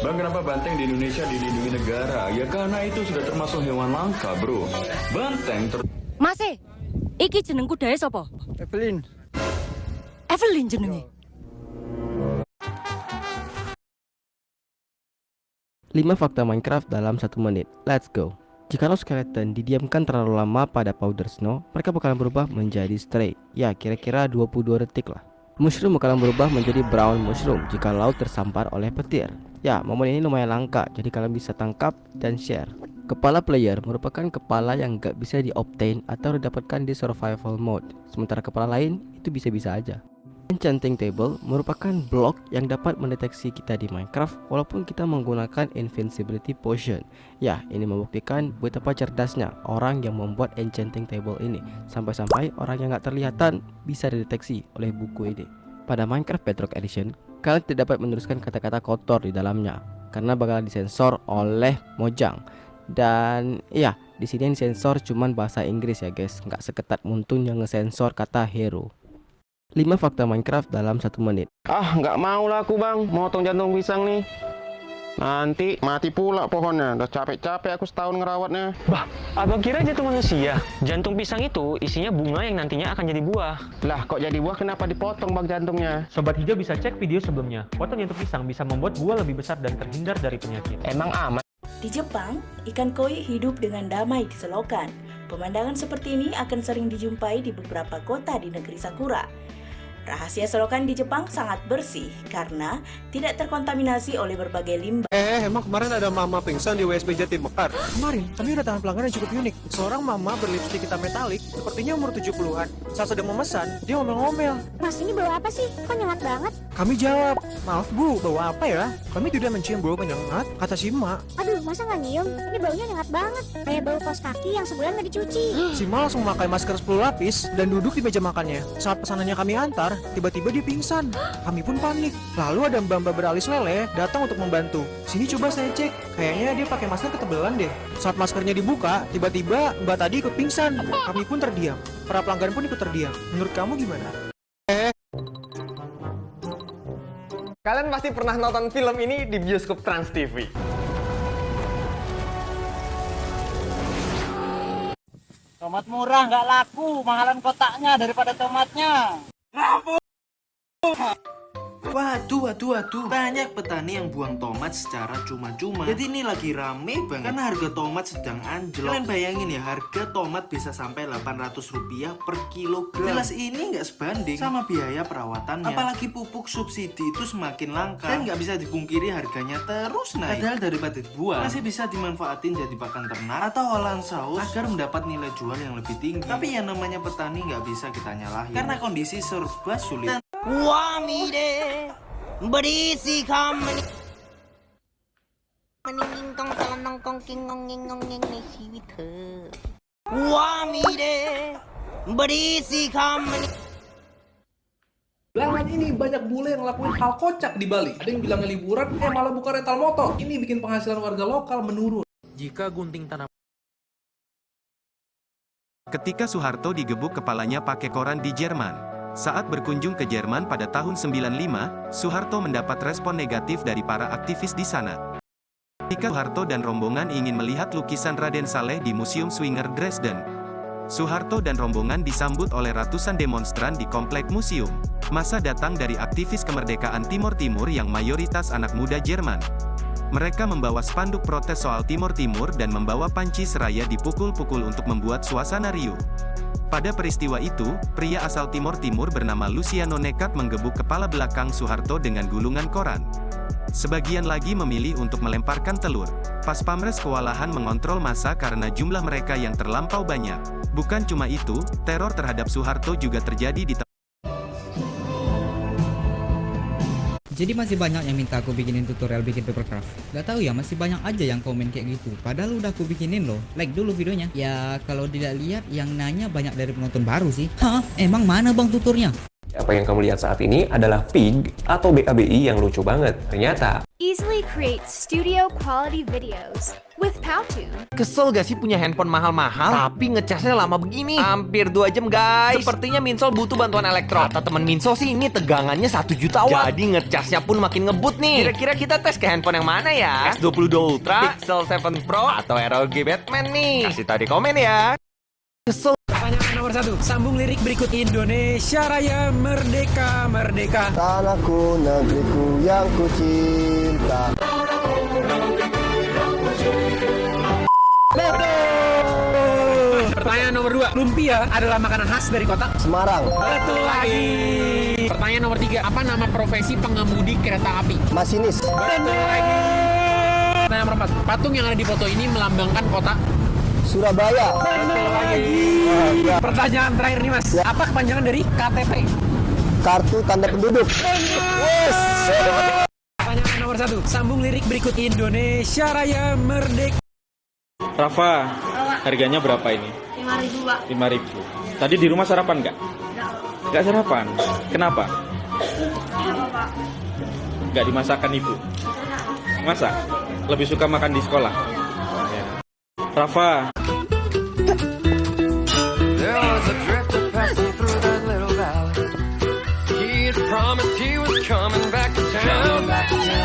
Bang, kenapa banteng di Indonesia dilindungi negara? Ya karena itu sudah termasuk hewan langka, bro. Banteng Mas, iki jeneng kudae sapa? Evelyn. Evelyn jenenge. 5 fakta Minecraft dalam 1 menit. Let's go. Jikalau skeleton didiamkan terlalu lama pada powder snow, mereka bakalan berubah menjadi stray. Ya, kira-kira 22 detik lah. Mushroom bakalan berubah menjadi brown mushroom jika laut tersampar oleh petir. Ya, momen ini lumayan langka, jadi kalian bisa tangkap dan share. Kepala player merupakan kepala yang gak bisa di-obtain atau didapatkan di survival mode. Sementara kepala lain itu bisa-bisa aja. Enchanting table merupakan blok yang dapat mendeteksi kita di Minecraft walaupun kita menggunakan invincibility potion. Ya, ini membuktikan betapa cerdasnya orang yang membuat enchanting table ini. Sampai-sampai orang yang gak terlihatan bisa dideteksi oleh buku ini. Pada Minecraft Bedrock Edition, kalian tidak dapat menuliskan kata-kata kotor di dalamnya karena bakalan disensor oleh Mojang. Dan ya, di sini yang disensor cuman bahasa Inggris ya guys, nggak seketat Muntun yang ngesensor kata hero. 5 fakta Minecraft dalam 1 menit. Nggak mau lah aku bang, motong jantung pisang nih. Nanti mati pula pohonnya, udah capek-capek aku setahun ngerawatnya. Bah, abang kira jantung manusia? Jantung pisang itu isinya bunga yang nantinya akan jadi buah. Lah kok jadi buah kenapa dipotong bang jantungnya? Sobat Hijau bisa cek video sebelumnya. Potong jantung pisang bisa membuat buah lebih besar dan terhindar dari penyakit. Emang aman? Di Jepang, ikan koi hidup dengan damai di selokan. Pemandangan seperti ini akan sering dijumpai di beberapa kota di negeri Sakura. Rahasia selokan di Jepang sangat bersih karena tidak terkontaminasi oleh berbagai limbah. Emang kemarin ada mama pingsan di WSB Jatim Mekar? Kemarin, kami udah tahan pelanggan yang cukup unik. Seorang mama berlipstik hitam metalik, sepertinya umur 70-an. Saat sedang memesan, dia ngomel-ngomel. Mas, ini bawa apa sih? Kok nyengat banget? Kami jawab, maaf bu, bawa apa ya? Kami tidak mencium bau penyengat, kata si emak. Aduh, masa nggak nyium? Ini baunya nyengat banget. Kayak bau kaos kaki yang sebulan nggak dicuci. Si emak langsung memakai masker 10 lapis dan duduk di meja makannya. Saat pesanannya kami antar, tiba-tiba dia pingsan. Kami pun panik. Lalu ada mbak-mbak beralis lele datang untuk membantu. Sini coba saya cek. Kayaknya dia pakai masker ketebelan deh. Saat maskernya dibuka, tiba-tiba mbak tadi ikut pingsan. Kami pun terdiam. Para pelanggan pun ikut terdiam. Menurut kamu gimana? Kalian pasti pernah nonton film ini di bioskop Trans TV. Tomat murah nggak laku, mahalan kotaknya daripada tomatnya. Waduh, banyak petani yang buang tomat secara cuma-cuma. Jadi ini lagi rame banget karena harga tomat sedang anjlok. Kalian bayangin ya, harga tomat bisa sampai Rp800 per kilogram. Jelas ini nggak sebanding sama biaya perawatannya. Apalagi pupuk subsidi itu semakin langka dan nggak bisa dipungkiri harganya terus naik. Padahal daripada dibuang, masih bisa dimanfaatin jadi pakan ternak atau olahan saus agar mendapat nilai jual yang lebih tinggi. Tapi yang namanya petani nggak bisa kita nyalahin karena kondisi serba sulit. Wamide berisi kami meningkong salanongkong kingong ngingong nging siwite. Wamide berisi kami. Belakangan ini banyak bule yang ngelakuin hal kocak di Bali. Ada yang bilangnya liburan, malah buka rental motor. Ini bikin penghasilan warga lokal menurun. Jika gunting tanam. Ketika Soeharto digebuk kepalanya pakai koran di Jerman. Saat berkunjung ke Jerman pada tahun 95, Soeharto mendapat respon negatif dari para aktivis di sana. Ketika Soeharto dan rombongan ingin melihat lukisan Raden Saleh di Museum Swinger Dresden, Soeharto dan rombongan disambut oleh ratusan demonstran di komplek museum. Massa datang dari aktivis kemerdekaan Timor Timur yang mayoritas anak muda Jerman. Mereka membawa spanduk protes soal Timor Timur dan membawa panci seraya dipukul-pukul untuk membuat suasana riuh. Pada peristiwa itu, pria asal Timor Timur bernama Luciano nekat menggebuk kepala belakang Soeharto dengan gulungan koran. Sebagian lagi memilih untuk melemparkan telur. Pas Pamres kewalahan mengontrol massa karena jumlah mereka yang terlampau banyak. Bukan cuma itu, teror terhadap Soeharto juga terjadi di Jadi masih banyak yang minta aku bikinin tutorial bikin papercraft. Gak tahu ya, masih banyak aja yang komen kayak gitu. Padahal udah aku bikinin loh. Like dulu videonya. Ya kalau tidak lihat yang nanya banyak dari penonton baru sih. Hah? Emang mana bang tutornya? Ya apa yang kamu lihat saat ini adalah Pig atau BABI yang lucu banget. Ternyata Easily create studio quality videos with Powtoon. Kesel gak sih punya handphone mahal-mahal tapi ngecasnya lama begini? Hampir 2 jam guys. Sepertinya Minsol butuh bantuan elektro. Kata temen Minsol sih ini tegangannya 1 juta watt. Jadi ngecasnya pun makin ngebut nih. Kira-kira kita tes ke handphone yang mana ya? S22 Ultra, Pixel 7 Pro, atau ROG Batman nih? Kasih tau di komen ya. Kesel. Pertanyaan nomor 1, sambung lirik berikut. Indonesia Raya merdeka, merdeka. Tanahku, negeriku yang ku cinta. Betul. Pertanyaan nomor 2, lumpia adalah makanan khas dari kota Semarang. Betul lagi. Pertanyaan nomor 3, apa nama profesi pengemudi kereta api? Masinis. Betul lagi. Pertanyaan nomor 4, patung yang ada di foto ini melambangkan kota Surabaya. Betul lagi. Pertanyaan terakhir nih Mas, apa kepanjangan dari KTP? Kartu tanda penduduk. Yes. Pertanyaan nomor 1, sambung lirik berikut. Indonesia Raya merdeka. Rafa, harganya berapa ini? 5.000 Pak. 5.000. Tadi di rumah sarapan nggak? Nggak sarapan. Kenapa? Pak. Nggak dimasakan ibu? Masa? Lebih suka makan di sekolah? Ya. Rafa. There was a drifter passing through that little valley. He had promised he was coming back to town.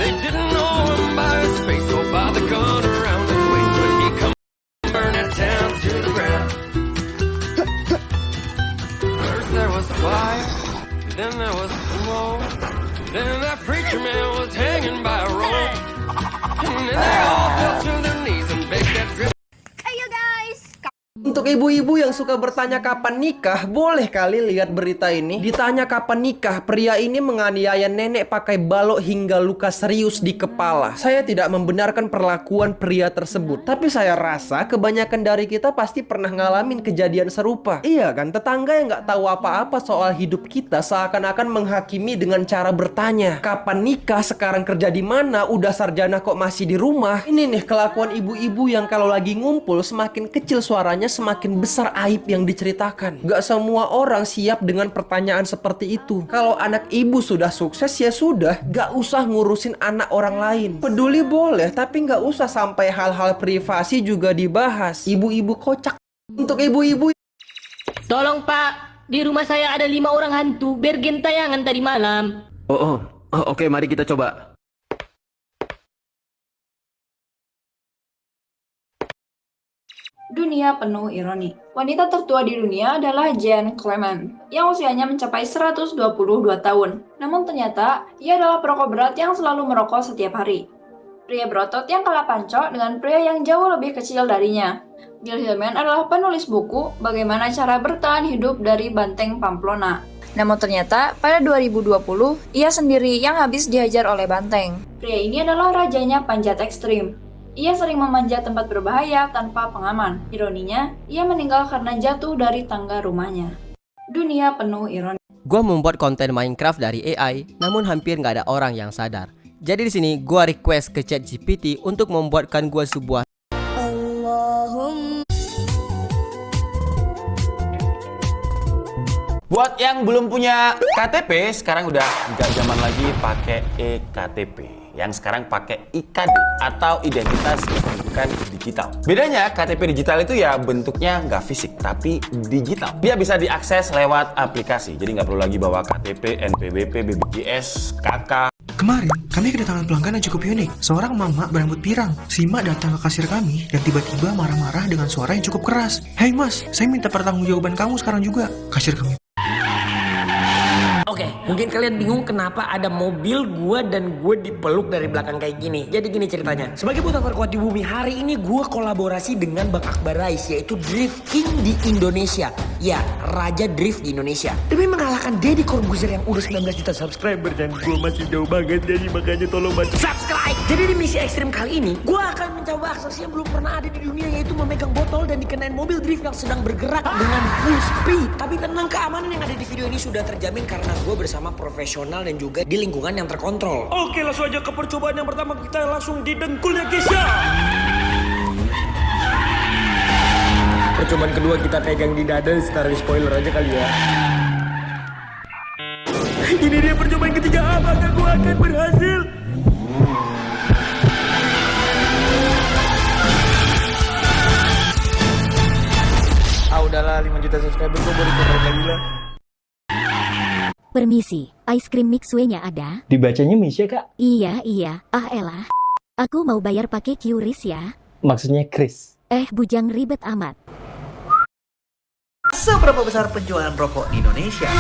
They didn't know him by his face or by the gun around his waist, but he come burn it down to the ground. First there was fire, then there was smoke, then that preacher man was hanging by a rope, and then they all fell to their knees and begged that drifter. Untuk ibu-ibu yang suka bertanya kapan nikah, boleh kali lihat berita ini. Ditanya kapan nikah, pria ini menganiaya nenek pakai balok hingga luka serius di kepala. Saya tidak membenarkan perlakuan pria tersebut, tapi saya rasa kebanyakan dari kita pasti pernah ngalamin kejadian serupa. Iya kan, tetangga yang nggak tahu apa-apa soal hidup kita seakan-akan menghakimi dengan cara bertanya, kapan nikah, sekarang kerja di mana, udah sarjana kok masih di rumah. Ini nih kelakuan ibu-ibu yang kalau lagi ngumpul semakin kecil suaranya semakin besar aib yang diceritakan. Gak semua orang siap dengan pertanyaan seperti itu. Kalau anak ibu sudah sukses ya sudah, gak usah ngurusin anak orang lain. Peduli boleh, tapi gak usah sampai hal-hal privasi juga dibahas. Ibu-ibu kocak. Untuk ibu-ibu, Tolong Pak, di rumah saya ada 5 orang hantu bergen tayangan tadi malam. Oke, mari kita coba. Dunia penuh ironi. Wanita tertua di dunia adalah Jane Clement, yang usianya mencapai 122 tahun. Namun ternyata, ia adalah perokok berat yang selalu merokok setiap hari. Pria berotot yang kalah pancok dengan pria yang jauh lebih kecil darinya. Bill Hillman adalah penulis buku Bagaimana Cara Bertahan Hidup dari Banteng Pamplona. Namun ternyata, pada 2020, ia sendiri yang habis dihajar oleh banteng. Pria ini adalah rajanya panjat ekstrim. Ia sering memanjat tempat berbahaya tanpa pengaman. Ironinya, ia meninggal karena jatuh dari tangga rumahnya. Dunia penuh ironi. Gua membuat konten Minecraft dari AI, namun hampir nggak ada orang yang sadar. Jadi di sini gua request ke ChatGPT untuk membuatkan gua sebuah Buat yang belum punya KTP, sekarang udah nggak zaman lagi pakai eKTP. Yang sekarang pakai IKD atau identitas kependudukan digital. Bedanya KTP digital itu ya bentuknya nggak fisik tapi digital. Dia bisa diakses lewat aplikasi. Jadi nggak perlu lagi bawa KTP, NPWP, BPJS, KK. Kemarin, kami kedatangan pelanggan yang cukup unik. Seorang mama berambut pirang. Si mak datang ke kasir kami dan tiba-tiba marah-marah dengan suara yang cukup keras. Hei mas, saya minta pertanggungjawaban kamu sekarang juga. Kasir kami. Oke, mungkin kalian bingung kenapa ada mobil gue dan gue dipeluk dari belakang kayak gini. Jadi gini ceritanya. Sebagai buta terkuat di bumi, hari ini gue kolaborasi dengan Bang Akbar Rais, yaitu Drift King di Indonesia. Ya, Raja Drift di Indonesia. Demi mengalahkan Deddy Corbuzier yang udah 19 juta subscriber dan gue masih jauh banget, jadi makanya tolong bantu subscribe. Jadi di misi ekstrim kali ini, gue akan mencoba aksesi yang belum pernah ada di dunia, yaitu memegang botol dan dikenain mobil drift yang sedang bergerak dengan full speed. Tapi tenang, keamanan yang ada di video ini sudah terjamin karena gue bersama profesional dan juga di lingkungan yang terkontrol. Oke, langsung aja ke percobaan yang pertama. Kita langsung di dengkulnya guys ya. Percobaan kedua kita pegang di dada, taruh spoiler aja kali ya. Ini dia percobaan ketiga, apakah gue akan berhasil? Udahlah 5 juta subscriber gue boleh cobain lagi lah. Permisi, ice cream mixway-nya ada? Dibacanya Misha, Kak? Iya, ah elah. Aku mau bayar pakai QRIS ya. Maksudnya Chris. Bujang ribet amat. Seberapa besar penjualan rokok di Indonesia?